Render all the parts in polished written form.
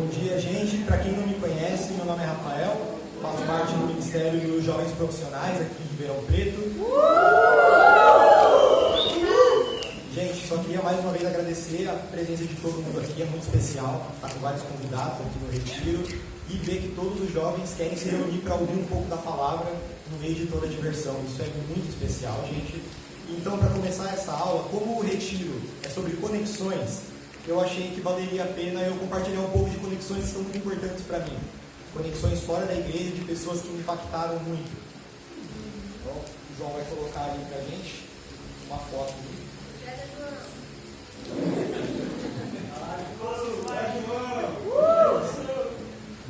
Bom dia, gente. Para quem não me conhece, meu nome é Rafael, faço parte do Ministério dos Jovens Profissionais aqui em Ribeirão Preto. Gente, só queria mais uma vez agradecer a presença de todo mundo aqui, é muito especial estar com vários convidados aqui no Retiro e ver que todos os jovens querem se reunir para ouvir um pouco da palavra no meio de toda a diversão. Isso é muito especial, gente. Então, para começar essa aula, como o Retiro é sobre conexões, eu achei que valeria a pena eu compartilhar um pouco de conexões que são muito importantes para mim. Conexões fora da igreja, de pessoas que me impactaram muito. Então, o João vai colocar ali para a gente uma foto aqui.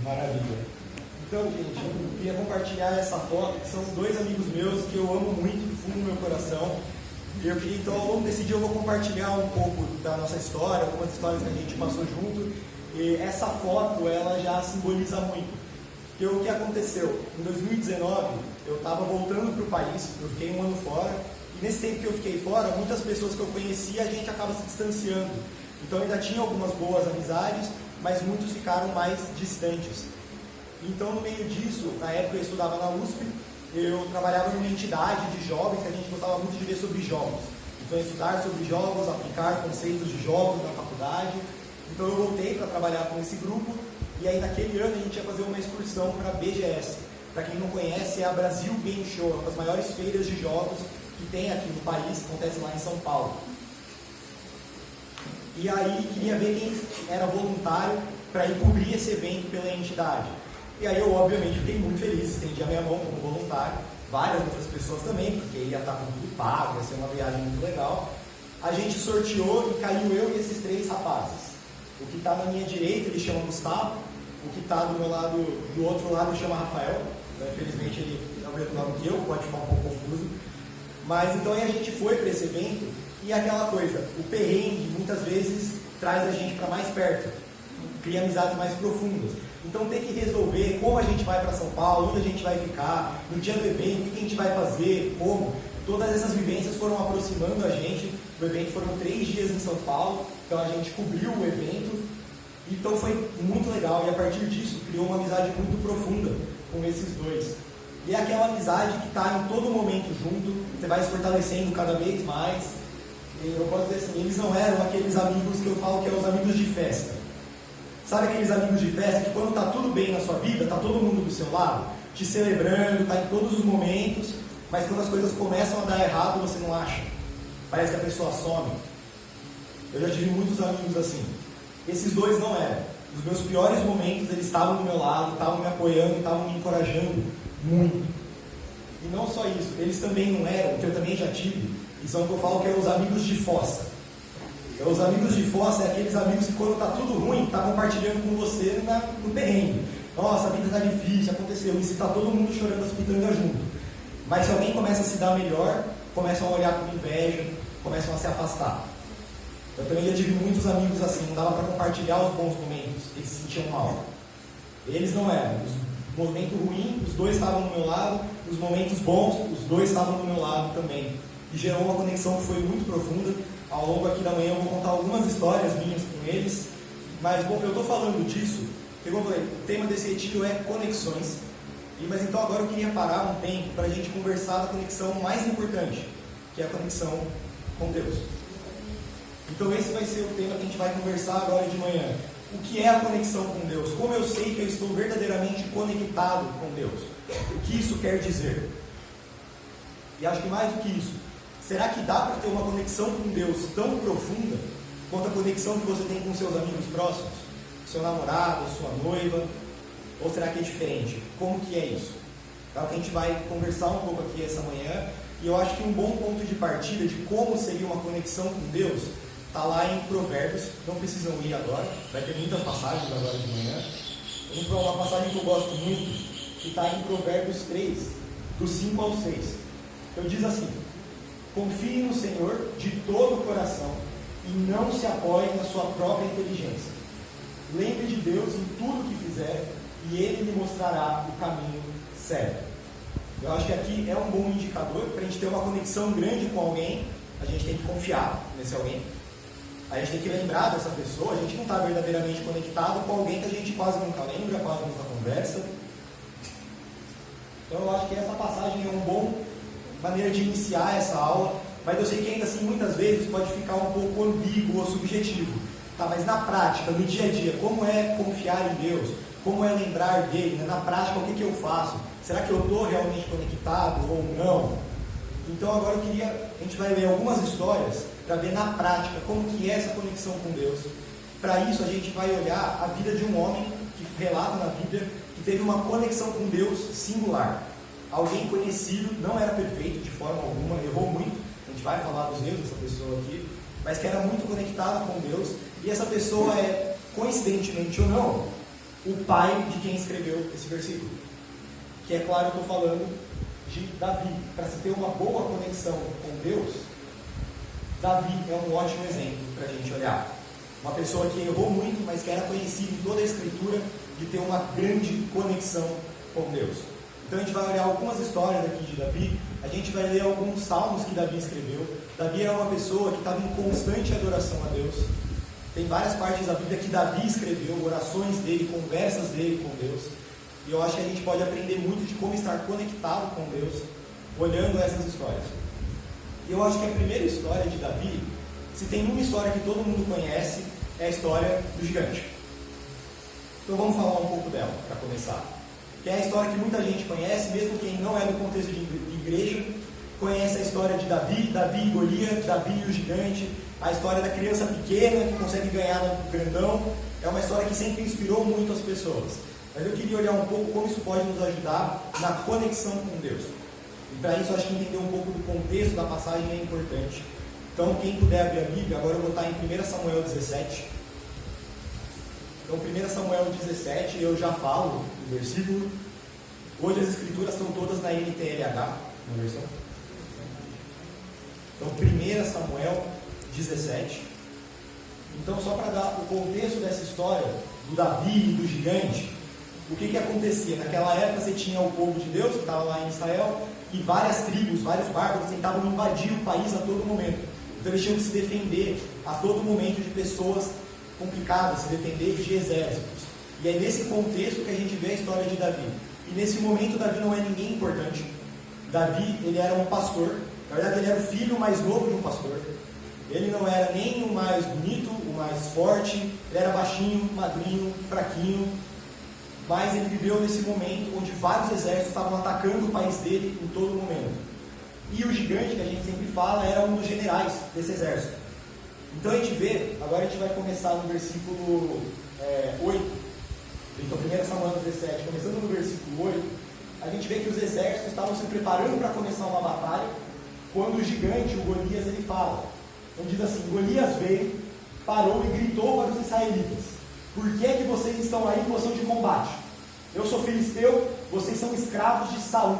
Maravilha. Então, gente, eu queria compartilhar essa foto, que são dois amigos meus que eu amo muito do fundo do meu coração. E eu queria, então, ao longo desse dia eu vou compartilhar um pouco da nossa história, algumas histórias que a gente passou junto. E essa foto, ela já simboliza muito. Porque o que aconteceu? Em 2019, eu estava voltando para o país, eu fiquei um ano fora. E nesse tempo que eu fiquei fora, muitas pessoas que eu conhecia, a gente acaba se distanciando. Então ainda tinha algumas boas amizades, mas muitos ficaram mais distantes. Então, no meio disso, na época eu estudava na USP, eu trabalhava numa entidade de jovens que a gente gostava muito de ver sobre jogos. Então, estudar sobre jogos, aplicar conceitos de jogos na faculdade. Então, eu voltei para trabalhar com esse grupo e aí, naquele ano, a gente ia fazer uma excursão para a BGS. Para quem não conhece, é a Brasil Game Show, uma das maiores feiras de jogos que tem aqui no país, que acontece lá em São Paulo. E aí, queria ver quem era voluntário para ir cobrir esse evento pela entidade. E aí eu, obviamente, fiquei muito feliz, estendi a minha mão como voluntário, várias outras pessoas também, porque ia estar com tudo pago, ia ser uma viagem muito legal. A gente sorteou e caiu eu e esses três rapazes. O que está na minha direita, ele chama Gustavo, o que está do meu lado, do outro lado, chama Rafael. Então, infelizmente, ele é o mesmo nome que eu, pode ficar um pouco confuso. Mas, então, aí a gente foi para esse evento, e aquela coisa, o perrengue, muitas vezes, traz a gente para mais perto, cria amizades mais profundas. Então tem que resolver como a gente vai para São Paulo, onde a gente vai ficar, no dia do evento, o que a gente vai fazer, como. Todas essas vivências foram aproximando a gente. O evento foram 3 dias em São Paulo, então a gente cobriu o evento. Então foi muito legal e a partir disso criou uma amizade muito profunda com esses dois. E é aquela amizade que está em todo momento junto, você vai se fortalecendo cada vez mais. E eu posso dizer assim, eles não eram aqueles amigos que eu falo que são os amigos de festa. Sabe aqueles amigos de festa que quando está tudo bem na sua vida, está todo mundo do seu lado, te celebrando, está em todos os momentos, mas quando as coisas começam a dar errado, você não acha. Parece que a pessoa some. Eu já tive muitos amigos assim. Esses dois não eram. Nos meus piores momentos, eles estavam do meu lado, estavam me apoiando, estavam me encorajando muito. E não só isso, eles também não eram, que eu também já tive, e são o que eu falo que são os amigos de fossa. Os amigos de fossa é aqueles amigos que quando está tudo ruim, está compartilhando com você no perrengue. Nossa, a vida está difícil, aconteceu isso, e está todo mundo chorando as pitangas junto. Mas se alguém começa a se dar melhor, começam a olhar com inveja, começam a se afastar. Eu também já tive muitos amigos assim, não dava para compartilhar os bons momentos, eles se sentiam mal. Eles não eram. Os momentos ruins, os dois estavam do meu lado, os momentos bons, os dois estavam do meu lado também. E gerou uma conexão que foi muito profunda. Ao longo aqui da manhã eu vou contar algumas histórias minhas com eles, mas bom, eu estou falando disso, porque como eu falei, o tema desse retiro é conexões, mas então agora eu queria parar um tempo para a gente conversar da conexão mais importante, que é a conexão com Deus. Então esse vai ser o tema que a gente vai conversar agora de manhã. O que é a conexão com Deus? Como eu sei que eu estou verdadeiramente conectado com Deus? O que isso quer dizer? E acho que mais do que isso, será que dá para ter uma conexão com Deus tão profunda quanto a conexão que você tem com seus amigos próximos? Seu namorado, sua noiva? Ou será que é diferente? Como que é isso? É o que a gente vai conversar um pouco aqui essa manhã. E eu acho que um bom ponto de partida de como seria uma conexão com Deus está lá em Provérbios. Não precisam ir agora, vai ter muitas passagens agora de manhã. Vamos para uma passagem que eu gosto muito, que está em Provérbios 3, do 5 ao 6. Então diz assim: confie no Senhor de todo o coração e não se apoie na sua própria inteligência. Lembre de Deus em tudo que fizer e Ele lhe mostrará o caminho certo. Eu acho que aqui é um bom indicador para a gente ter uma conexão grande com alguém. A gente tem que confiar nesse alguém. A gente tem que lembrar dessa pessoa, a gente não está verdadeiramente conectado com alguém que a gente quase nunca lembra, quase nunca conversa. Então eu acho que essa passagem é uma boa maneira de iniciar essa aula, mas eu sei que ainda assim muitas vezes pode ficar um pouco ambíguo ou subjetivo. Tá, mas na prática, no dia a dia, como é confiar em Deus? Como é lembrar dele? Né? Na prática, o que eu faço? Será que eu estou realmente conectado ou não? Então agora a gente vai ler algumas histórias para ver na prática como que é essa conexão com Deus. Para isso a gente vai olhar a vida de um homem que relata na Bíblia que teve uma conexão com Deus singular. Alguém conhecido, não era perfeito de forma alguma, errou muito, a gente vai falar dos erros dessa pessoa aqui, mas que era muito conectada com Deus, e essa pessoa é, coincidentemente ou não, o pai de quem escreveu esse versículo. Que é claro que eu estou falando de Davi. Para se ter uma boa conexão com Deus, Davi é um ótimo exemplo para a gente olhar. Uma pessoa que errou muito, mas que era conhecida em toda a Escritura de ter uma grande conexão com Deus. Então a gente vai olhar algumas histórias aqui de Davi, a gente vai ler alguns salmos que Davi escreveu. Davi era uma pessoa que estava em constante adoração a Deus. Tem várias partes da Bíblia que Davi escreveu, orações dele, conversas dele com Deus. E eu acho que a gente pode aprender muito de como estar conectado com Deus, olhando essas histórias. E eu acho que a primeira história de Davi, se tem uma história que todo mundo conhece, é a história do gigante. Então vamos falar um pouco dela, para começar. Que é a história que muita gente conhece, mesmo quem não é do contexto de igreja, conhece a história de Davi e Golias, Davi e o gigante, a história da criança pequena que consegue ganhar no grandão. É uma história que sempre inspirou muito as pessoas. Mas eu queria olhar um pouco como isso pode nos ajudar na conexão com Deus. E para isso, acho que entender um pouco do contexto da passagem é importante. Então, quem puder abrir a Bíblia, agora eu vou estar em 1 Samuel 17. Então, 1 Samuel 17, eu já falo o versículo. Hoje as escrituras estão todas na NTLH, na versão. Então, 1 Samuel 17. Então, só para dar o contexto dessa história, do Davi e do gigante, o que acontecia? Naquela época você tinha o povo de Deus, que estava lá em Israel, e várias tribos, vários bárbaros tentavam invadir o país a todo momento. Então eles tinham que se defender a todo momento de pessoas complicadas, se defender de exércitos. E é nesse contexto que a gente vê a história de Davi. E nesse momento Davi não é ninguém importante. Davi, ele era um pastor. Na verdade, ele era o filho mais novo de um pastor. Ele não era nem o mais bonito, o mais forte. Ele era baixinho, magrinho, fraquinho. Mas ele viveu nesse momento onde vários exércitos estavam atacando o país dele em todo momento. E o gigante, que a gente sempre fala, era um dos generais desse exército. Então a gente vê, agora a gente vai começar no versículo 8. Então 1 Samuel 17, começando no versículo 8, a gente vê que os exércitos estavam se preparando para começar uma batalha, quando o gigante, o Golias, ele fala. Então diz assim: Golias veio, parou e gritou para os israelitas: por que é que vocês estão aí em posição de combate? Eu sou filisteu, vocês são escravos de Saul.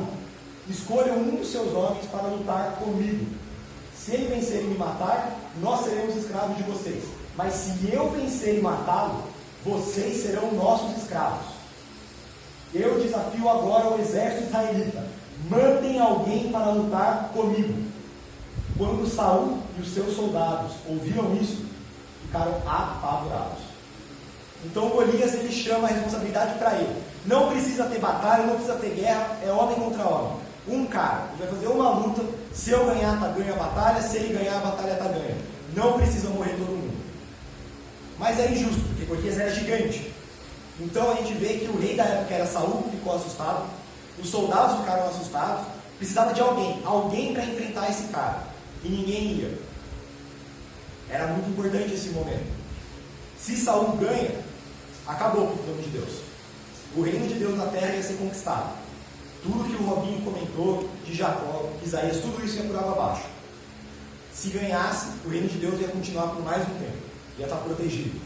Escolham um dos seus homens para lutar comigo. Se ele vencer e me matar, nós seremos escravos de vocês. Mas se eu vencer e matá-lo, vocês serão nossos escravos. Eu desafio agora o exército israelita: mandem alguém para lutar comigo. Quando Saul e os seus soldados ouviram isso, ficaram apavorados. Então Golias, ele chama a responsabilidade para ele. Não precisa ter batalha, não precisa ter guerra, é homem contra homem. Um cara, ele vai fazer uma luta, se eu ganhar, tá ganha a batalha, se ele ganhar, a batalha tá ganha. Não precisa morrer todo mundo. Mas é injusto, porque Golias era gigante. Então a gente vê que o rei da época, que era Saul, ficou assustado, os soldados ficaram assustados, precisava de alguém para enfrentar esse cara. E ninguém ia. Era muito importante esse momento. Se Saul ganha, acabou o plano de Deus. O reino de Deus na terra ia ser conquistado. Tudo que o Robinho comentou, de Jacó, Isaías, tudo isso ia por água abaixo. Se ganhasse, o reino de Deus ia continuar por mais um tempo. Ia estar protegido.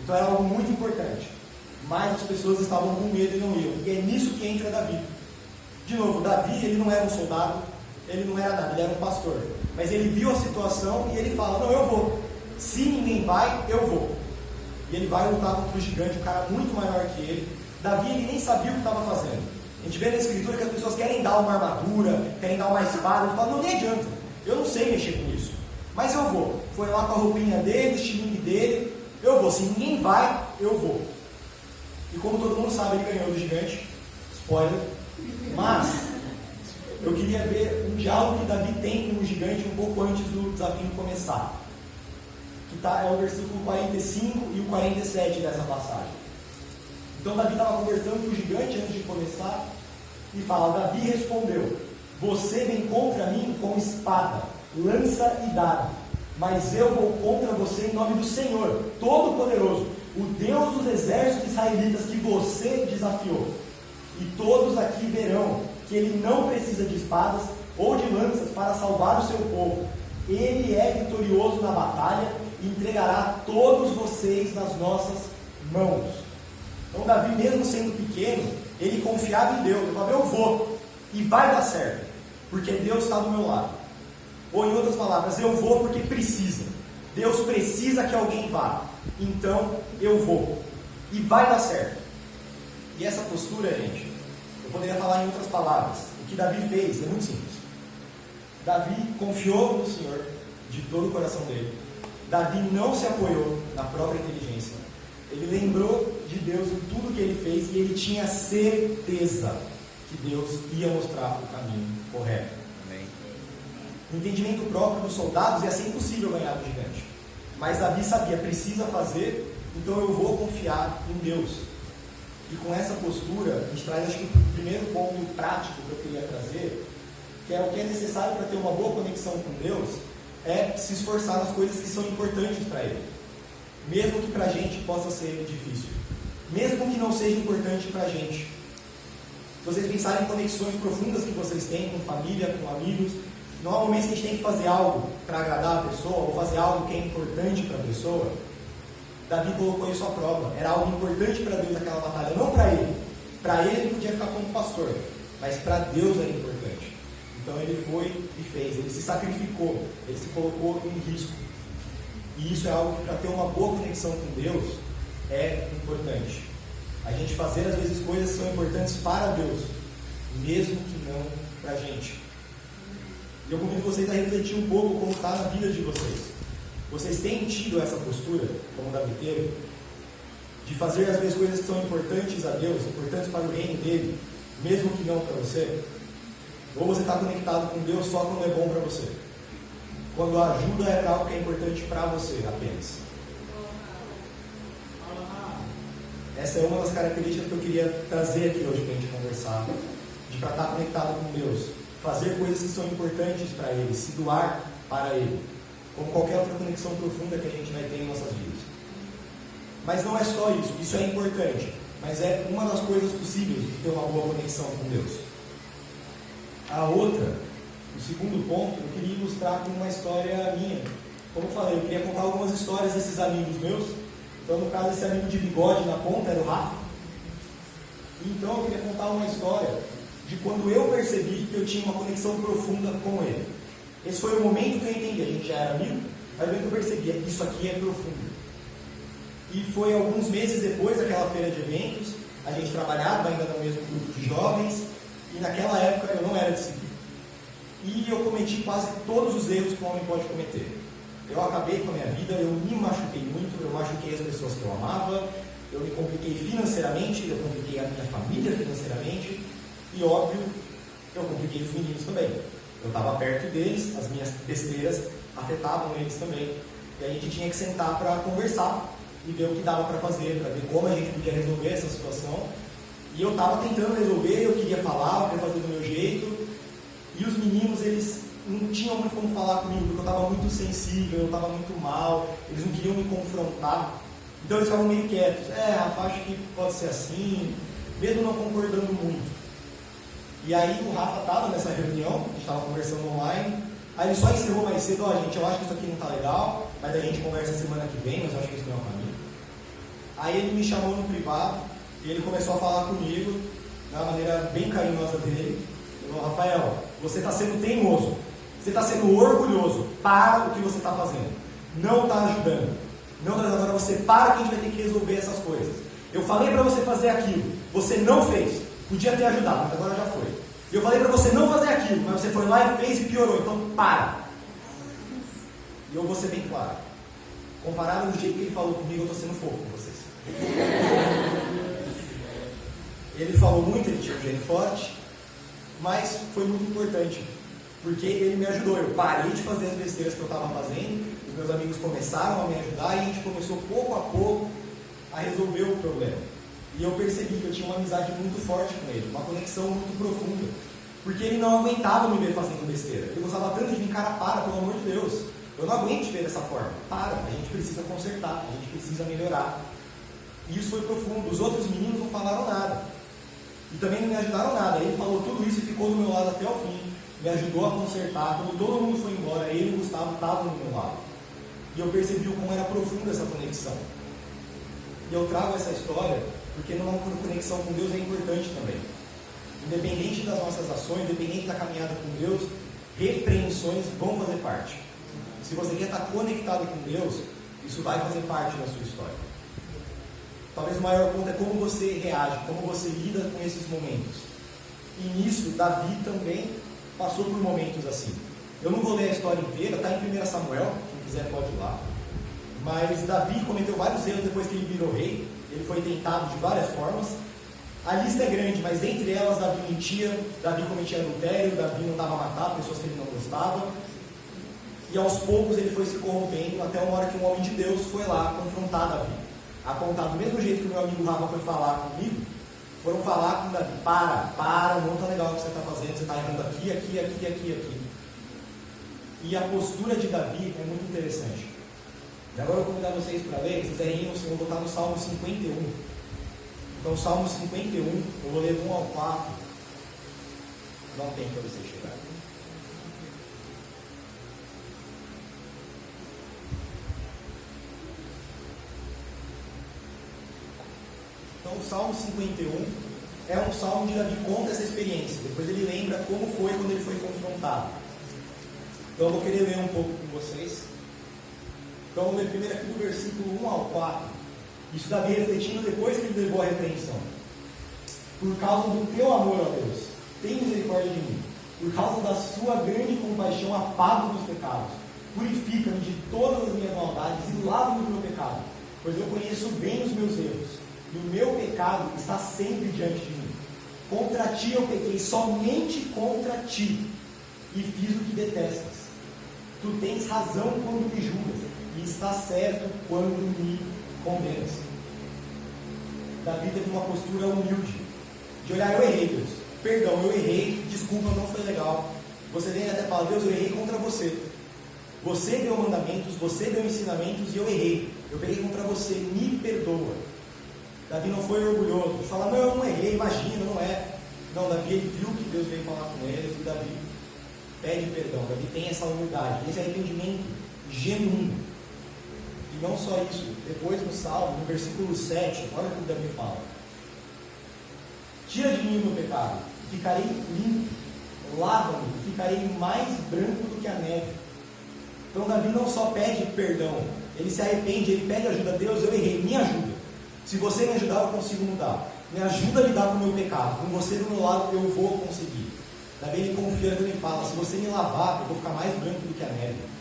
Então era algo muito importante. Mas as pessoas estavam com medo e não iam. E é nisso que entra Davi. De novo, Davi, ele não era um soldado, ele não era nada, ele era um pastor. Mas ele viu a situação e ele fala: não, eu vou. Se ninguém vai, eu vou. E ele vai lutar contra o gigante, um cara muito maior que ele. Davi, ele nem sabia o que estava fazendo. A gente vê na escritura que as pessoas querem dar uma armadura, querem dar uma espada. Ele fala: não, nem adianta, eu não sei mexer com isso. mas eu vou. Foi lá com a roupinha dele, o estilingue dele, eu vou. Se ninguém vai, eu vou. E como todo mundo sabe, ele ganhou do gigante, spoiler, mas eu queria ver um diálogo que Davi tem com o gigante um pouco antes do desafio começar. Que é o versículo 45 e o 47 dessa passagem. Então Davi estava conversando com o gigante antes de começar e fala: Davi respondeu: você vem contra mim com espada, lança e dardo, mas eu vou contra você em nome do Senhor Todo-Poderoso, o Deus dos exércitos israelitas que você desafiou. E todos aqui verão que ele não precisa de espadas ou de lanças para salvar o seu povo. Ele é vitorioso na batalha e entregará todos vocês nas nossas mãos. Então Davi, mesmo sendo pequeno, ele confiava em Deus. Ele falava: eu vou, e vai dar certo, porque Deus está do meu lado. Ou em outras palavras, eu vou porque precisa. Deus precisa que alguém vá, então eu vou, e vai dar certo. E essa postura, gente, eu poderia falar em outras palavras. O que Davi fez é muito simples. Davi confiou no Senhor de todo o coração dele. Davi não se apoiou na própria inteligência. Ele lembrou de Deus em tudo que ele fez e ele tinha certeza que Deus ia mostrar o caminho correto. Amém. O entendimento próprio dos soldados ia ser impossível ganhar do gigante. Mas Davi sabia: precisa fazer, então eu vou confiar em Deus. E com essa postura, a gente traz, acho que, o primeiro ponto prático que eu queria trazer, que é o que é necessário para ter uma boa conexão com Deus, é se esforçar nas coisas que são importantes para Ele. Mesmo que para a gente possa ser difícil. Mesmo que não seja importante para a gente. Se vocês pensarem em conexões profundas que vocês têm com família, com amigos, não há momentos que a gente tem que fazer algo para agradar a pessoa, ou fazer algo que é importante para a pessoa. Davi colocou isso à prova. Era algo importante para Deus aquela batalha, não para ele. Para ele podia ficar como pastor, mas para Deus era importante. Então ele foi e fez, ele se sacrificou, ele se colocou em risco. E isso é algo que, para ter uma boa conexão com Deus, é importante. A gente fazer às vezes coisas que são importantes para Deus, mesmo que não para a gente. E eu convido vocês a refletir um pouco como está na vida de vocês. Vocês têm tido essa postura, como Davi teve, de fazer às vezes coisas que são importantes a Deus, importantes para o reino dele, mesmo que não para você? Ou você está conectado com Deus só quando é bom para você? Quando a ajuda é algo que é importante para você apenas? Essa é uma das características que eu queria trazer aqui hoje para a gente conversar. De para estar conectado com Deus. Fazer coisas que são importantes para Ele, se doar para Ele. Como qualquer outra conexão profunda que a gente vai ter em nossas vidas. Mas não é só isso, isso é importante, mas é uma das coisas possíveis de ter uma boa conexão com Deus. A outra, o segundo ponto, eu queria ilustrar com uma história minha. Como eu falei, eu queria contar algumas histórias desses amigos meus. Então, no caso, esse amigo de bigode na ponta era o Rafa. Então, eu queria contar uma história de quando eu percebi que eu tinha uma conexão profunda com ele. Esse foi o momento que eu entendi. A gente já era amigo, mas eu percebi, isso aqui é profundo. E foi alguns meses depois daquela feira de eventos, a gente trabalhava ainda no mesmo grupo de jovens, e naquela época eu não era discípulo. E eu cometi quase todos os erros que um homem pode cometer. Eu acabei com a minha vida, eu me machuquei muito, eu machuquei as pessoas que eu amava, eu me compliquei financeiramente, eu compliquei a minha família financeiramente, e óbvio, eu compliquei os meninos também. Eu estava perto deles, as minhas besteiras afetavam eles também. E a gente tinha que sentar para conversar e ver o que dava para fazer, para ver como a gente podia resolver essa situação. E eu estava tentando resolver, eu queria falar, eu queria fazer do meu jeito. E os meninos, eles não tinham muito como falar comigo, porque eu estava muito sensível, eu estava muito mal, eles não queriam me confrontar. Então eles ficavam meio quietos. Rafa, acho que pode ser assim, mesmo não concordando muito. E aí o Rafa estava nessa reunião, a gente estava conversando online, aí ele só encerrou mais cedo: gente, eu acho que isso aqui não está legal, mas a gente conversa semana que vem, mas eu acho que isso não é o caminho. Aí ele me chamou no privado, e ele começou a falar comigo, de uma maneira bem carinhosa dele. Ele falou: Rafael, você está sendo teimoso, você está sendo orgulhoso, para o que você está fazendo, não está ajudando, não está ajudando, agora você para que a gente vai ter que resolver essas coisas. Eu falei para você fazer aquilo, você não fez. Podia ter ajudado, mas agora já foi. Eu falei para você não fazer aquilo, mas você foi lá e fez e piorou. Então para. E eu vou ser bem claro. Comparado do jeito que ele falou comigo, eu estou sendo fofo com vocês. Ele falou muito, ele tinha um jeito forte, mas foi muito importante, porque ele me ajudou. Eu parei de fazer as besteiras que eu estava fazendo, os meus amigos começaram a me ajudar e a gente começou pouco a pouco a resolver o problema. E eu percebi que eu tinha uma amizade muito forte com ele, uma conexão muito profunda, porque ele não aguentava me ver fazendo besteira. Ele gostava tanto de mim, cara, para, pelo amor de Deus. Eu não aguento te ver dessa forma. Para, a gente precisa consertar, a gente precisa melhorar. E isso foi profundo. Os outros meninos não falaram nada. E também não me ajudaram nada. Ele falou tudo isso e ficou do meu lado até o fim. Me ajudou a consertar. Quando todo mundo foi embora, ele e o Gustavo estavam do meu lado. E eu percebi o como era profunda essa conexão. E eu trago essa história porque uma conexão com Deus é importante também. Independente das nossas ações, independente da caminhada com Deus, repreensões vão fazer parte. Se você quer estar conectado com Deus, isso vai fazer parte da sua história. Talvez o maior ponto é como você reage, como você lida com esses momentos. E nisso, Davi também passou por momentos assim. Eu não vou ler a história inteira, está em 1 Samuel, quem quiser pode ir lá. Mas Davi cometeu vários erros depois que ele virou rei. Ele foi tentado de várias formas. A lista é grande, mas dentre elas Davi mentia, Davi cometia adultério, Davi não dava a matar pessoas que ele não gostava. E aos poucos ele foi se corrompendo, até uma hora que um homem de Deus foi lá confrontar Davi. Apontar do mesmo jeito que o meu amigo Rafa foi falar comigo, foram falar com Davi: para, não está legal o que você está fazendo, você está errando aqui. E a postura de Davi é muito interessante. E agora eu vou convidar vocês para ler, se quiserem ir, eu vou botar no Salmo 51. Então, Salmo 51, eu vou ler 1 ao 4. Dá um tempo para você chegar. Então, o Salmo 51 é um salmo de Davi conta essa experiência. Depois ele lembra como foi quando ele foi confrontado. Então, eu vou querer ler um pouco com vocês. Então, vamos ler primeiro aqui do versículo 1 ao 4. Isso Davi refletindo depois que ele levou a repreensão. Por causa do teu amor, ó Deus, tem misericórdia de mim. Por causa da sua grande compaixão, apaga os pecados. Purifica-me de todas as minhas maldades e lava-me do meu pecado. Pois eu conheço bem os meus erros. E o meu pecado está sempre diante de mim. Contra ti eu pequei, somente contra ti. E fiz o que detestas. Tu tens razão quando me julgas. E está certo quando me condenas. Davi teve uma postura humilde, de olhar: eu errei, Deus, perdão, eu errei, desculpa, não foi legal. Você vem até falar: Deus, eu errei contra você. Você deu mandamentos, você deu ensinamentos e eu errei. Eu peguei contra você, me perdoa. Davi não foi orgulhoso de falar: não, eu não errei, imagina, não é. Não, Davi ele viu que Deus veio falar com ele e Davi pede perdão. Davi tem essa humildade, esse arrependimento genuíno. E não só isso, depois no Salmo, no versículo 7, olha o que Davi fala: tira de mim o meu pecado, e ficarei limpo, lava-me, e ficarei mais branco do que a neve. Então Davi não só pede perdão, ele se arrepende, ele pede ajuda a Deus: eu errei, me ajuda. Se você me ajudar, eu consigo mudar. Me ajuda a lidar com o meu pecado, com você do meu lado eu vou conseguir. Davi ele confia quando ele fala: se você me lavar, eu vou ficar mais branco do que a neve.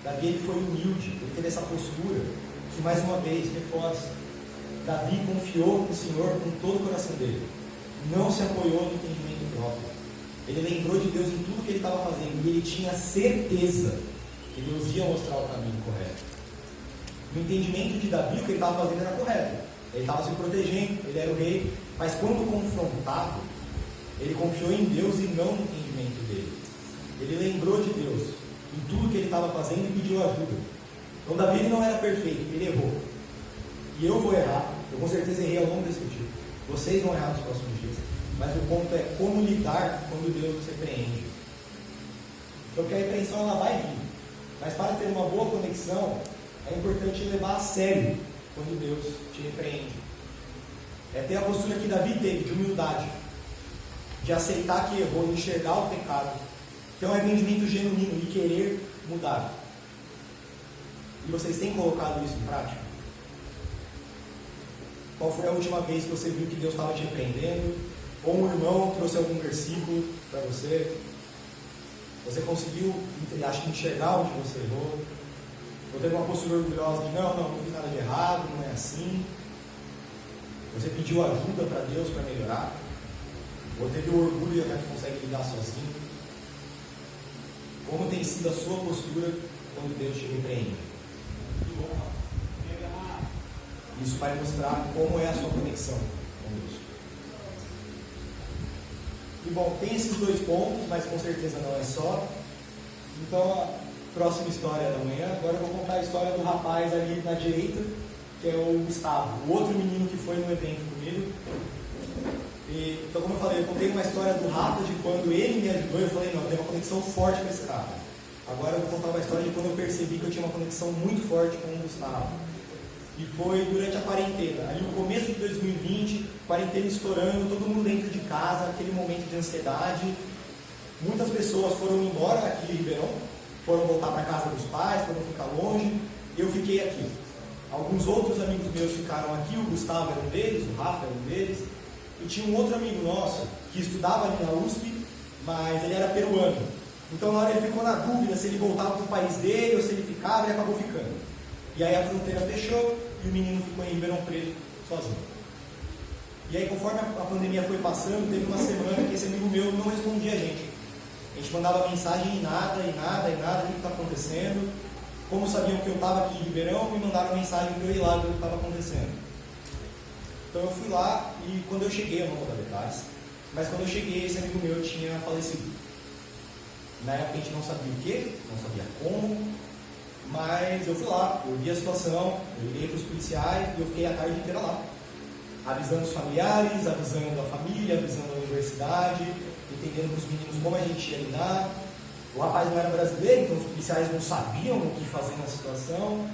Davi ele foi humilde, ele teve essa postura, que mais uma vez reforça. Davi confiou no Senhor com todo o coração dele, não se apoiou no entendimento próprio. Ele lembrou de Deus em tudo que ele estava fazendo e ele tinha certeza que Deus ia mostrar o caminho correto. No entendimento de Davi, o que ele estava fazendo era correto, ele estava se protegendo, ele era o rei, mas quando confrontado, ele confiou em Deus e não no entendimento dele. Ele lembrou de Deus em tudo que ele estava fazendo e pediu ajuda. Então Davi ele não era perfeito, ele errou. E eu vou errar, eu com certeza errei ao longo desse dia. Vocês vão errar nos próximos dias. Mas o ponto é como lidar quando Deus nos repreende. Porque a repreensão ela vai vir. Mas para ter uma boa conexão, é importante levar a sério quando Deus te repreende. É ter a postura que Davi teve, de humildade, de aceitar que errou, de enxergar o pecado, ter um arrependimento genuíno e querer mudar. E vocês têm colocado isso em prática? Qual foi a última vez que você viu que Deus estava te repreendendo? Ou um irmão trouxe algum versículo para você? Você conseguiu enxergar onde você errou? Ou teve uma postura orgulhosa de não fiz nada de errado, não é assim. Você pediu ajuda para Deus para melhorar. Ou teve o orgulho e a gente consegue lidar sozinho. Como tem sido a sua postura quando Deus te repreende? Isso vai mostrar como é a sua conexão com Deus. E bom, tem esses dois pontos, mas com certeza não é só. Então, a próxima história da manhã, agora eu vou contar a história do rapaz ali na direita, que é o Gustavo, o outro menino que foi no evento comigo. Então, como eu falei, eu contei uma história do Rafa, de quando ele me ajudou, eu falei, não, eu tenho uma conexão forte com esse cara. Agora eu vou contar uma história de quando eu percebi que eu tinha uma conexão muito forte com o Gustavo. E foi durante a quarentena, ali no começo de 2020, quarentena estourando, todo mundo dentro de casa, aquele momento de ansiedade. Muitas pessoas foram embora aqui de Ribeirão, foram voltar para a casa dos pais, foram ficar longe, eu fiquei aqui. Alguns outros amigos meus ficaram aqui, o Gustavo era um deles, o Rafa era um deles, e tinha um outro amigo nosso que estudava ali na USP, mas ele era peruano. Então na hora ele ficou na dúvida se ele voltava para o país dele ou se ele ficava, ele acabou ficando. E aí a fronteira fechou e o menino ficou em Ribeirão Preto sozinho. E aí conforme a pandemia foi passando, teve uma semana que esse amigo meu não respondia a gente. A gente mandava mensagem e nada, o que está acontecendo. Como sabiam que eu estava aqui em Ribeirão, me mandaram mensagem para eu ir lá ver o que estava acontecendo. Então eu fui lá e quando eu cheguei, eu não vou dar detalhes, mas quando eu cheguei, esse amigo meu tinha falecido. Na época a gente não sabia o que, não sabia como, mas eu fui lá, eu vi a situação, eu liguei para os policiais e eu fiquei a tarde inteira lá, avisando os familiares, avisando a família, avisando a universidade, entendendo com os meninos como a gente ia lidar. O rapaz não era brasileiro, então os policiais não sabiam o que fazer na situação,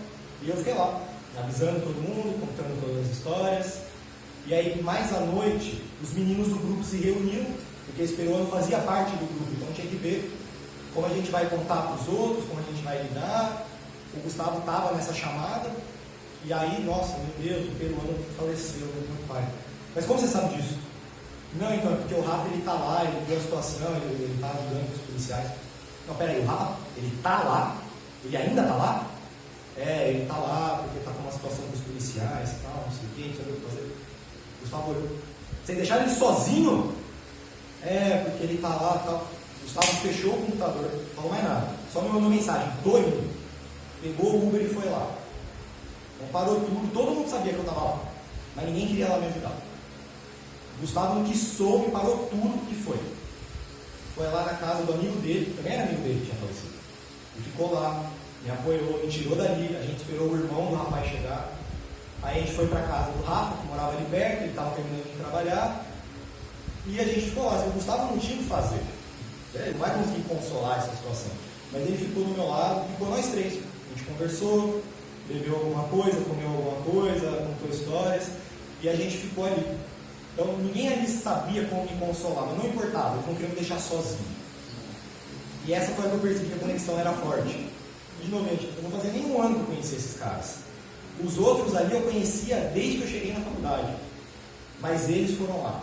e eu fiquei lá, avisando todo mundo, contando todas as histórias. E aí, mais à noite, os meninos do grupo se reuniram, porque esse peruano fazia parte do grupo, então tinha que ver como a gente vai contar para os outros, como a gente vai lidar. O Gustavo estava nessa chamada, e aí, nossa, meu Deus, o peruano faleceu, meu pai. Mas como você sabe disso? Não, então, é porque o Rafa, ele está lá, ele viu a situação, ele está ajudando os policiais. Não, peraí, o Rafa, ele está lá? Ele ainda está lá? É, ele está lá porque está com uma situação com os policiais e tal, não sei o que, não sabe o que fazer. Gustavo olhou. Vocês deixaram ele sozinho? É, porque ele está lá e tal. Gustavo fechou o computador, não falou mais nada. Só me mandou mensagem, tô indo. Pegou o Uber e foi lá. Então parou tudo, todo mundo sabia que eu estava lá. Mas ninguém queria lá me ajudar. Gustavo não quis soube, parou tudo e foi. Foi lá na casa do amigo dele, também era amigo dele que tinha falecido. E ficou lá, me apoiou, me tirou dali, a gente esperou o irmão do rapaz chegar. Aí a gente foi para a casa do Rafa, que morava ali perto, ele estava terminando de trabalhar. E a gente ficou lá, o Gustavo não tinha o que fazer. Ele não vai conseguir consolar essa situação. Mas ele ficou do meu lado, ficou nós três. A gente conversou, bebeu alguma coisa, comeu alguma coisa, contou histórias. E a gente ficou ali. Então ninguém ali sabia como me consolar, mas não importava, eles não queriam me deixar sozinho. E essa foi a que eu percebi que a conexão era forte. E de novo, eu não fazia nenhum ano que eu conhecia esses caras. Os outros ali eu conhecia desde que eu cheguei na faculdade. Mas eles foram lá.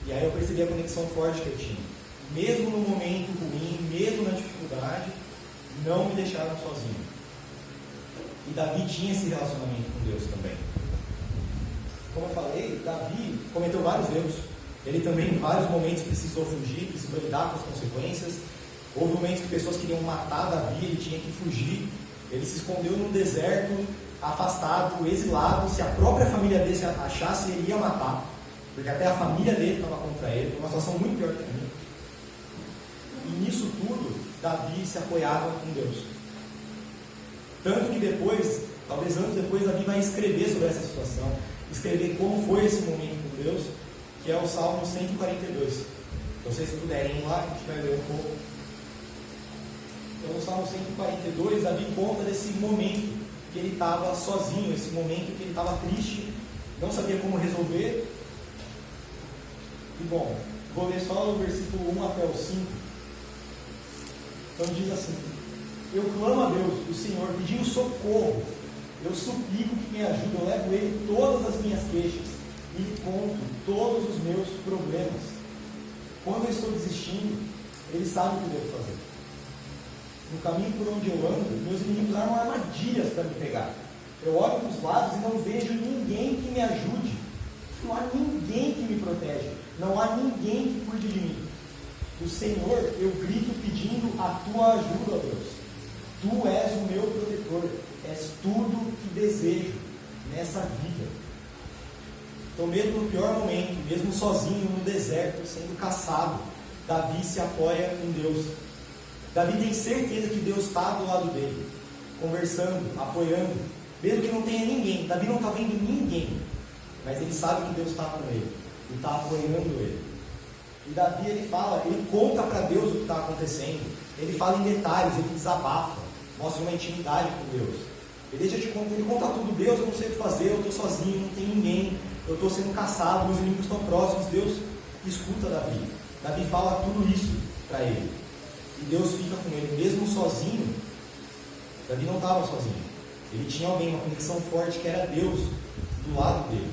E aí eu percebi a conexão forte que eu tinha. Mesmo no momento ruim, mesmo na dificuldade, não me deixaram sozinho. E Davi tinha esse relacionamento com Deus também. Como eu falei, Davi cometeu vários erros. Ele também, em vários momentos, precisou fugir, precisou lidar com as consequências. Houve momentos que pessoas queriam matar Davi, ele tinha que fugir. Ele se escondeu num deserto, afastado, exilado. Se a própria família dele achasse, ele ia matar. Porque até a família dele estava contra ele. Uma situação muito pior que a minha. E nisso tudo, Davi se apoiava com Deus. Tanto que depois, talvez anos depois, Davi vai escrever sobre essa situação. Escrever como foi esse momento com Deus, que é o Salmo 142. Então, se vocês puderem ir lá, a gente vai ler um pouco. Então, no Salmo 142, Davi conta desse momento que ele estava sozinho, esse momento que ele estava triste, não sabia como resolver. E bom, vou ler só o versículo 1 até o 5. Então diz assim: eu clamo a Deus, o Senhor, pedindo socorro. Eu suplico que me ajude, eu levo ele todas as minhas queixas e lhe conto todos os meus problemas. Quando eu estou desistindo, ele sabe o que devo fazer. no caminho por onde eu ando, meus inimigos armam armadilhas para me pegar. Eu olho para os lados e não vejo ninguém que me ajude. Não há ninguém que me protege. Não há ninguém que cuide de mim. O Senhor, eu grito pedindo a tua ajuda, Deus. Tu és o meu protetor. És tudo que desejo nessa vida. Então, mesmo no pior momento, mesmo sozinho no deserto, sendo caçado, Davi se apoia em Deus. Davi tem certeza que Deus está do lado dele, conversando, apoiando, mesmo que não tenha ninguém. Davi não está vendo ninguém, mas ele sabe que Deus está com ele e está apoiando ele. E Davi, ele fala, ele conta para Deus o que está acontecendo, ele fala em detalhes, ele desabafa, mostra uma intimidade com Deus. Ele conta tudo: Deus, eu não sei o que fazer, eu estou sozinho, não tem ninguém, eu estou sendo caçado, meus inimigos estão próximos. Deus escuta Davi. Davi fala tudo isso para ele. E Deus fica com ele, mesmo sozinho. Davi não estava sozinho. Ele tinha alguém, uma conexão forte, que era Deus do lado dele.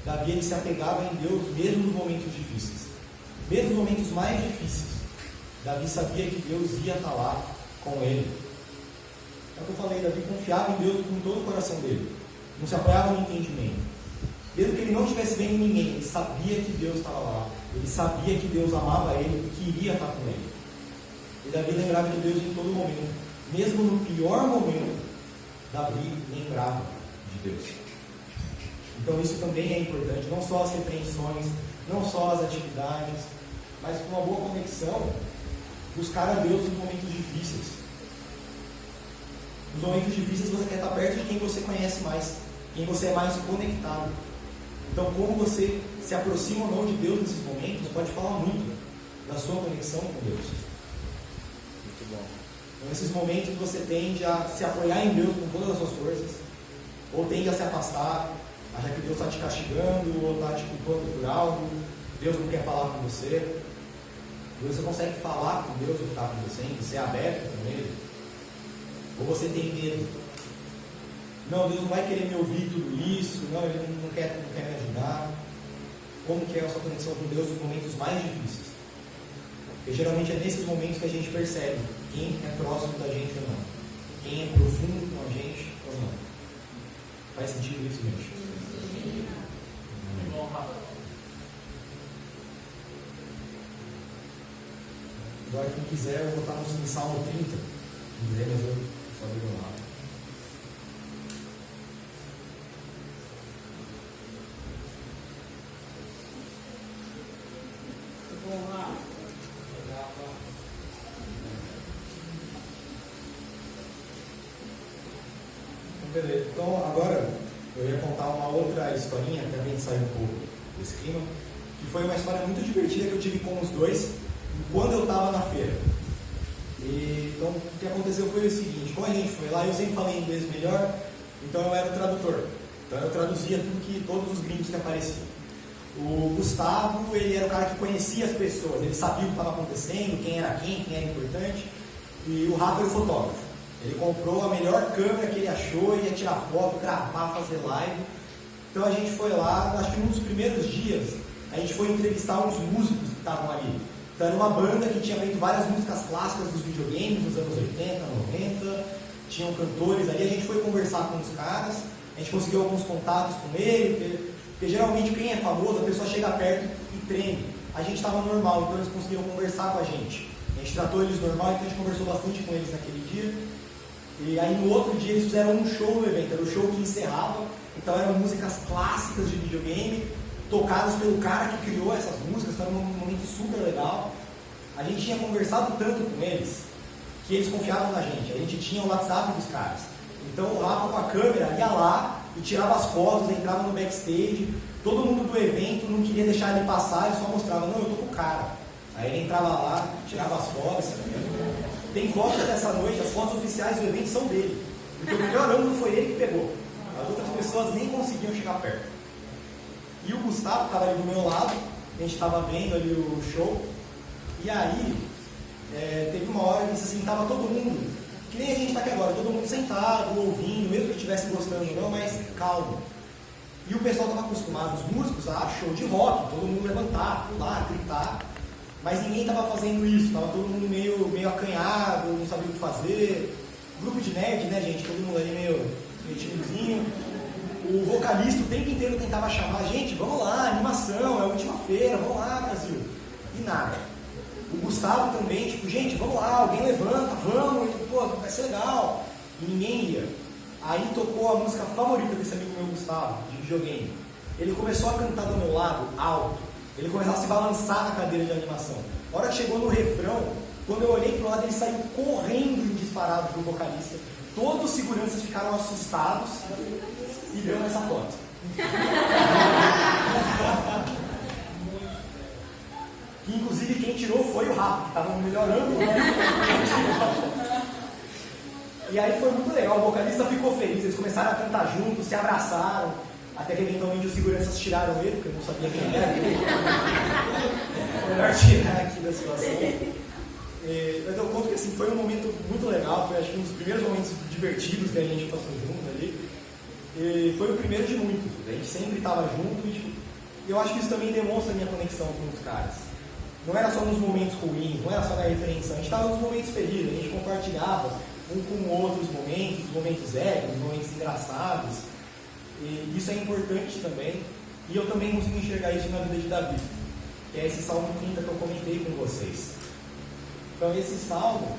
Davi, ele se apegava em Deus mesmo nos momentos difíceis. Mesmo nos momentos mais difíceis, Davi sabia que Deus ia estar lá com ele. É o que eu falei, Davi confiava em Deus com todo o coração dele. Não se apoiava no entendimento. Mesmo que ele não estivesse vendo ninguém, ele sabia que Deus estava lá. Ele sabia que Deus amava ele e queria estar com ele. E Davi lembrava de Deus em todo momento. Mesmo no pior momento, Davi lembrava de Deus. Então isso também é importante. Não só as repreensões, não só as atividades, mas com uma boa conexão, buscar a Deus nos momentos difíceis. Nos momentos difíceis você quer estar perto de quem você conhece mais, quem você é mais conectado. Então, como você se aproxima ou não de Deus nesses momentos, pode falar muito da sua conexão com Deus. Muito bom. Então, nesses momentos você tende a se apoiar em Deus com todas as suas forças, ou tende a se afastar, achar que Deus está te castigando, ou está te culpando por algo, Deus não quer falar com você. Você consegue falar com Deus o que está acontecendo, ser aberto com Ele, ou você tem medo? Não, Deus não vai querer me ouvir tudo isso, não, Ele não quer me ajudar. Como que é a sua conexão com Deus nos momentos mais difíceis? Porque geralmente é nesses momentos que a gente percebe quem é próximo da gente ou não, quem é profundo com a gente ou não. Faz sentido isso, gente? Agora, quem quiser, eu vou botar no Salmo 30. Não quiser, mas eu só digo lá. Beleza. Então, agora eu ia contar uma outra historinha, também sair um pouco desse clima, que foi uma história muito divertida que eu tive com os dois quando eu estava na feira. Então, o que aconteceu foi o seguinte: como a gente foi lá, eu sempre falei inglês melhor, então eu era o tradutor. Então eu traduzia todos os gringos que apareciam. O Gustavo, ele era o cara que conhecia as pessoas, ele sabia o que estava acontecendo, quem era importante. E o Rafa era o fotógrafo. Ele comprou a melhor câmera que ele achou, ia tirar foto, gravar, fazer live. Então a gente foi lá, acho que num dos primeiros dias, a gente foi entrevistar uns músicos que estavam ali. Então era uma banda que tinha feito várias músicas clássicas dos videogames dos anos 80, 90, tinham cantores ali, a gente foi conversar com os caras, a gente conseguiu alguns contatos com ele, porque geralmente quem é famoso, a pessoa chega perto e treme. A gente estava normal, então eles conseguiram conversar com a gente. A gente tratou eles normal, então a gente conversou bastante com eles naquele dia. E aí no outro dia eles fizeram um show no evento, era o show que encerrava, então eram músicas clássicas de videogame, tocadas pelo cara que criou essas músicas, então era um momento super legal. A gente tinha conversado tanto com eles, que eles confiavam na gente, a gente tinha o WhatsApp dos caras. Então o Rafa com a câmera ia lá e tirava as fotos, entrava no backstage, todo mundo do evento não queria deixar ele passar, ele só mostrava: não, eu tô com o cara. Aí ele entrava lá, tirava as fotos. Tem fotos dessa noite, as fotos oficiais do evento são dele. Porque o melhor ângulo foi ele que pegou. As outras pessoas nem conseguiam chegar perto. E o Gustavo estava ali do meu lado, a gente estava vendo ali o show. E aí, teve uma hora que assim, estava todo mundo, que nem a gente está aqui agora, todo mundo sentado, ouvindo, mesmo que estivesse gostando ou não, mas calmo. E o pessoal estava acostumado, os músicos, a show de rock, todo mundo levantar, pular, gritar. Mas ninguém estava fazendo isso, estava todo mundo meio acanhado, não sabia o que fazer. Grupo de nerd, né, gente? Todo mundo ali meio timidozinho. O vocalista o tempo inteiro tentava chamar, gente, vamos lá, animação, é a última feira, vamos lá, Brasil. E nada. O Gustavo também, tipo, gente, vamos lá, alguém levanta, vamos, e, pô, vai ser legal. E ninguém ia. Aí tocou a música favorita desse amigo meu, Gustavo, de videogame. Ele começou a cantar do meu lado, alto. Ele começou a se balançar na cadeira de animação. A hora que chegou no refrão, quando eu olhei para o lado, ele saiu correndo em disparado pro vocalista. Todos os seguranças ficaram assustados e deu nessa foto. Que inclusive quem tirou foi o Rafa, que estava melhorando. E aí foi muito legal, o vocalista ficou feliz, eles começaram a cantar juntos, se abraçaram, até que eventualmente os seguranças tiraram ele, porque eu não sabia quem era. Melhor tirar aqui da situação. Mas eu conto que assim, foi um momento muito legal, foi acho que um dos primeiros momentos divertidos que a gente passou junto ali. E foi o primeiro de muitos, a gente sempre estava junto e eu acho que isso também demonstra a minha conexão com os caras. Não era só nos momentos ruins, não era só na repreensão, a gente estava nos momentos felizes, a gente compartilhava um com o outro os momentos épicos, os momentos engraçados. E isso é importante também. E eu também consigo enxergar isso na vida de Davi, que é esse Salmo 30 que eu comentei com vocês. Então esse salmo,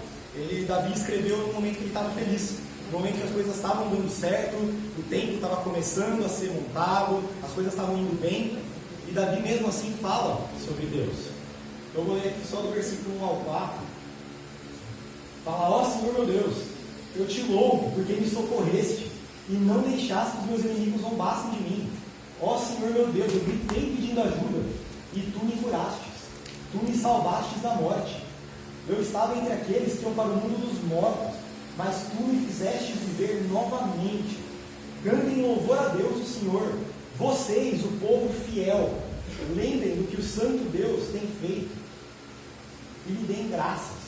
Davi escreveu no momento que ele estava feliz, no momento que as coisas estavam dando certo, o tempo estava começando a ser montado, as coisas estavam indo bem, e Davi mesmo assim fala sobre Deus. Eu vou ler aqui só do versículo 1 ao 4. Fala: ó Senhor meu Deus, eu te louvo porque me socorreste e não deixaste que os meus inimigos zombassem de mim. Ó Senhor meu Deus, eu gritei pedindo ajuda e tu me curastes, tu me salvastes da morte. Eu estava entre aqueles que iam para o mundo dos mortos, mas tu me fizeste viver novamente. Cantem louvor a Deus, o Senhor, vocês, o povo fiel. Lembrem do que o Santo Deus tem feito e lhe deem graças.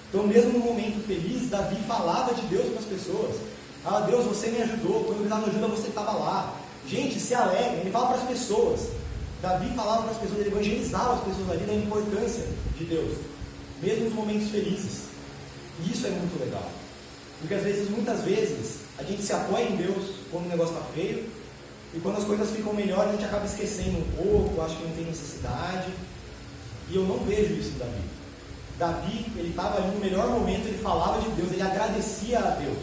Então, mesmo no momento feliz, Davi falava de Deus para as pessoas. Ah, Deus, você me ajudou, quando eu precisava de ajuda, você estava lá. Gente, se alegrem, ele fala para as pessoas. Davi falava para as pessoas, ele evangelizava as pessoas ali da importância de Deus, mesmo nos momentos felizes. E isso é muito legal. Porque muitas vezes, a gente se apoia em Deus quando o negócio está feio, e quando as coisas ficam melhores, a gente acaba esquecendo um pouco, acha que não tem necessidade. E eu não vejo isso em Davi. Davi, ele estava ali no melhor momento, ele falava de Deus, ele agradecia a Deus.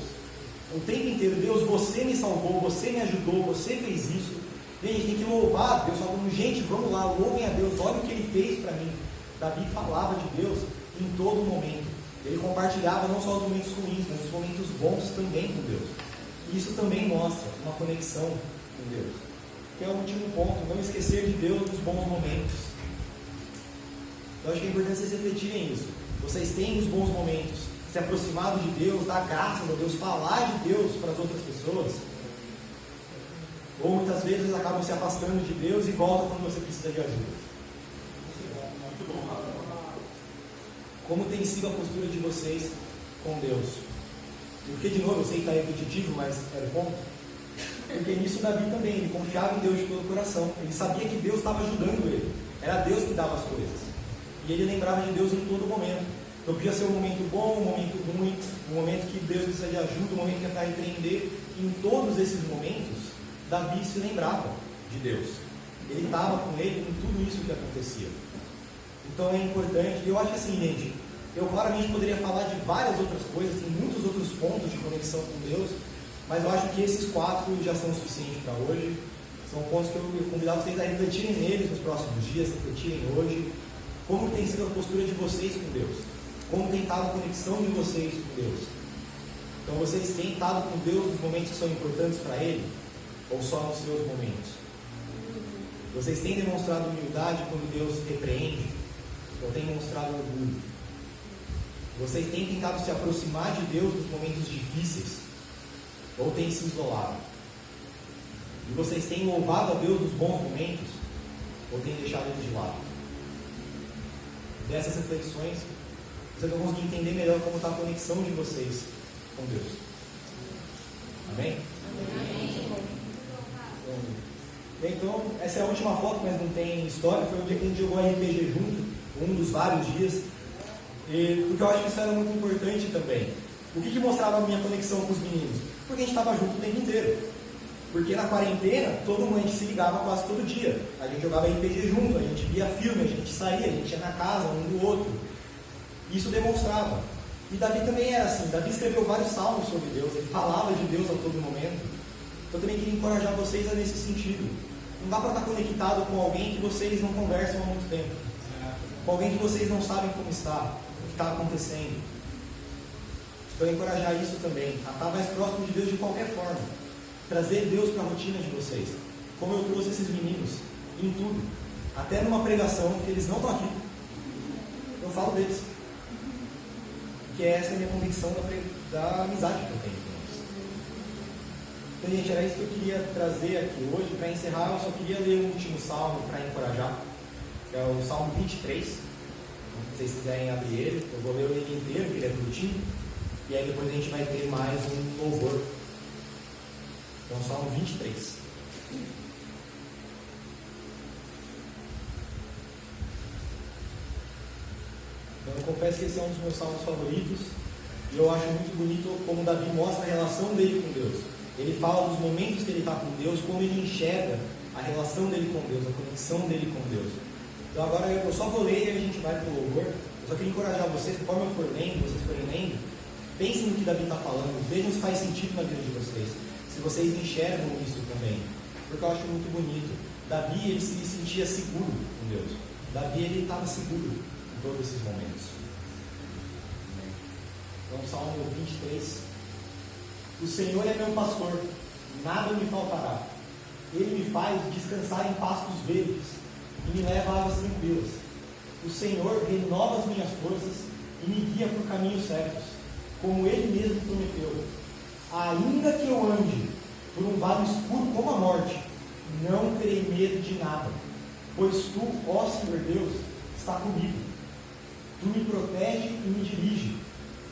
O tempo inteiro: Deus, você me salvou, você me ajudou, você fez isso. E a gente tem que louvar a Deus, falando: gente, vamos lá, louvem a Deus, olha o que ele fez para mim. Davi falava de Deus em todo momento. Ele compartilhava não só os momentos ruins, mas os momentos bons também com Deus. E isso também mostra uma conexão com Deus. Que é o último ponto: não esquecer de Deus nos bons momentos. Então acho que é importante vocês refletirem isso. Vocês têm os bons momentos, se aproximar de Deus, dar graças a Deus, falar de Deus para as outras pessoas. Ou muitas vezes acabam se afastando de Deus e voltam quando você precisa de ajuda. Como tem sido a postura de vocês com Deus? Porque, de novo, eu sei que está repetitivo, mas é o ponto. Porque nisso Davi também, ele confiava em Deus de todo o coração. Ele sabia que Deus estava ajudando ele. Era Deus que dava as coisas. E ele lembrava de Deus em todo momento. Não podia ser um momento bom, um momento ruim, um momento que Deus precisa de ajuda, um momento que tentar repreender. Em todos esses momentos, Davi se lembrava de Deus. Ele estava com ele em tudo isso que acontecia. Então é importante. Eu acho que assim, gente, eu claramente poderia falar de várias outras coisas, tem muitos outros pontos de conexão com Deus, mas eu acho que esses 4 já são suficientes para hoje. São pontos que eu convidava vocês a refletirem neles nos próximos dias, refletirem hoje. Como tem sido a postura de vocês com Deus? Como tem estado a conexão de vocês com Deus? Então vocês têm estado com Deus nos momentos que são importantes para Ele? Ou só nos seus momentos? Vocês têm demonstrado humildade quando Deus repreende? Ou têm mostrado orgulho? Vocês têm tentado se aproximar de Deus nos momentos difíceis? Ou têm se isolado? E vocês têm louvado a Deus nos bons momentos? Ou têm deixado Ele de lado? Dessas reflexões, vocês vão conseguir entender melhor como está a conexão de vocês com Deus. Amém? Amém. Então, essa é a última foto, mas não tem história. Foi um dia que a gente jogou RPG junto. um dos vários dias, porque eu acho que isso era muito importante também. O que mostrava a minha conexão com os meninos? Porque a gente estava junto o tempo inteiro. Porque na quarentena, todo mundo, a gente se ligava quase todo dia. A gente jogava RPG junto, a gente via filme, a gente saía, a gente ia na casa um do outro. Isso demonstrava. E Davi também era assim. Davi escreveu vários salmos sobre Deus, ele falava de Deus a todo momento. Então eu também queria encorajar vocês nesse sentido. Não dá para estar conectado com alguém que vocês não conversam há muito tempo. Com alguém que vocês não sabem como está, o que está acontecendo. Então encorajar isso também. A estar mais próximo de Deus de qualquer forma. Trazer Deus para a rotina de vocês. Como eu trouxe esses meninos em tudo. Até numa pregação que eles não estão aqui. Eu falo deles. Que essa é a minha convicção da amizade que eu tenho com eles. Então, gente, era isso que eu queria trazer aqui hoje. Para encerrar, eu só queria ler o último salmo para encorajar, que é o Salmo 23. Se vocês quiserem abrir ele, eu vou ler ele inteiro, que ele é curtinho. E aí depois a gente vai ter mais um louvor. Então, Salmo 23. Então, eu confesso que esse é um dos meus salmos favoritos. E eu acho muito bonito como Davi mostra a relação dele com Deus. Ele fala dos momentos que ele está com Deus, como ele enxerga a relação dele com Deus, a conexão dele com Deus. Então agora eu só vou ler e a gente vai para o louvor. Eu só queria encorajar vocês, conforme eu for lendo, vocês forem lendo, pensem no que Davi está falando, vejam se faz sentido na vida de vocês, se vocês enxergam isso também, porque eu acho muito bonito. Davi, ele se sentia seguro com Deus. Davi, ele estava seguro em todos esses momentos. Então, Salmo 23. O Senhor é meu pastor, nada me faltará. Ele me faz descansar em pastos verdes e me leva a águas tranquilas. O Senhor renova as minhas forças e me guia por caminhos certos, como Ele mesmo prometeu. Ainda que eu ande por um vale escuro como a morte, não terei medo de nada, pois Tu, ó Senhor Deus, está comigo. Tu me protege e me dirige.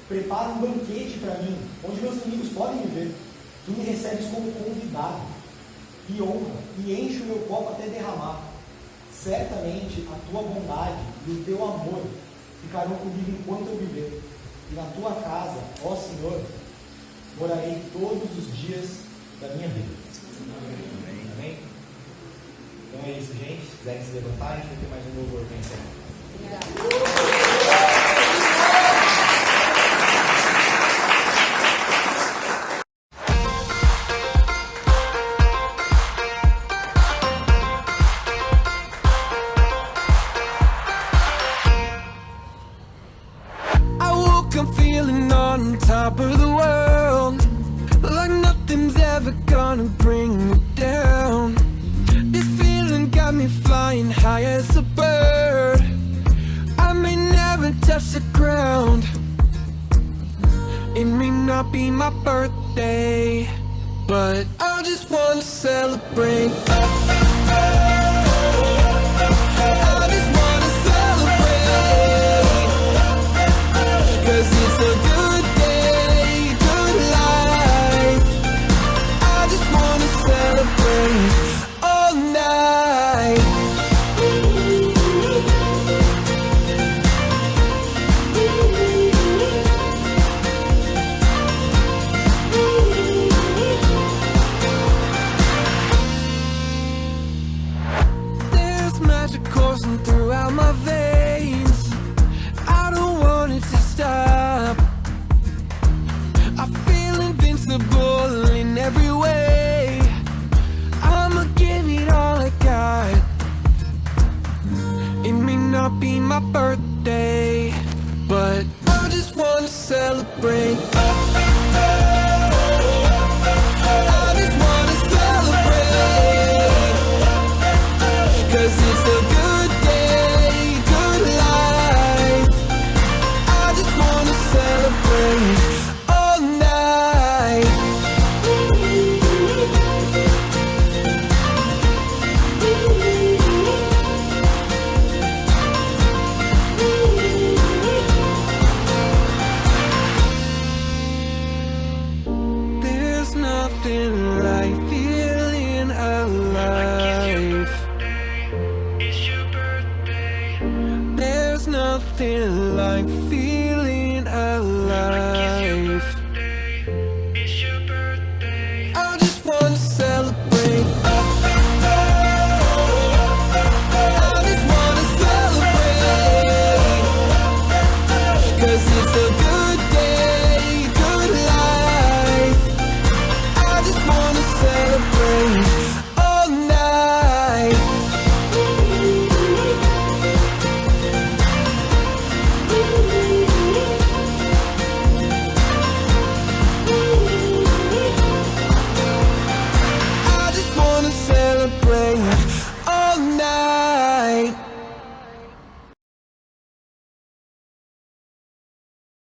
Prepara um banquete para mim, onde meus inimigos podem me ver. Tu me recebes como convidado, e honra, e enche o meu copo até derramar. Certamente a Tua bondade e o Teu amor ficarão comigo enquanto eu viver. E na Tua casa, ó Senhor, morarei todos os dias da minha vida. Amém? Amém? Então é isso, gente. Se quiserem se levantar, a gente vai ter mais um louvor para encerrar. I'm feeling on top of the world, like nothing's ever gonna bring me down. This feeling got me flying high as a bird. I may never touch the ground. It may not be my birthday, but I just wanna celebrate. I just wanna celebrate, 'cause it's a good day, good life. I just wanna celebrate all night. There's magic coursing throughout my veins. I don't want it to stop. I feel invincible in every way. I'ma give it all I got. It may not be my birthday, but I just wanna celebrate. I just wanna celebrate, 'cause it's a good day, good life. I just wanna celebrate all night. There's nothing like the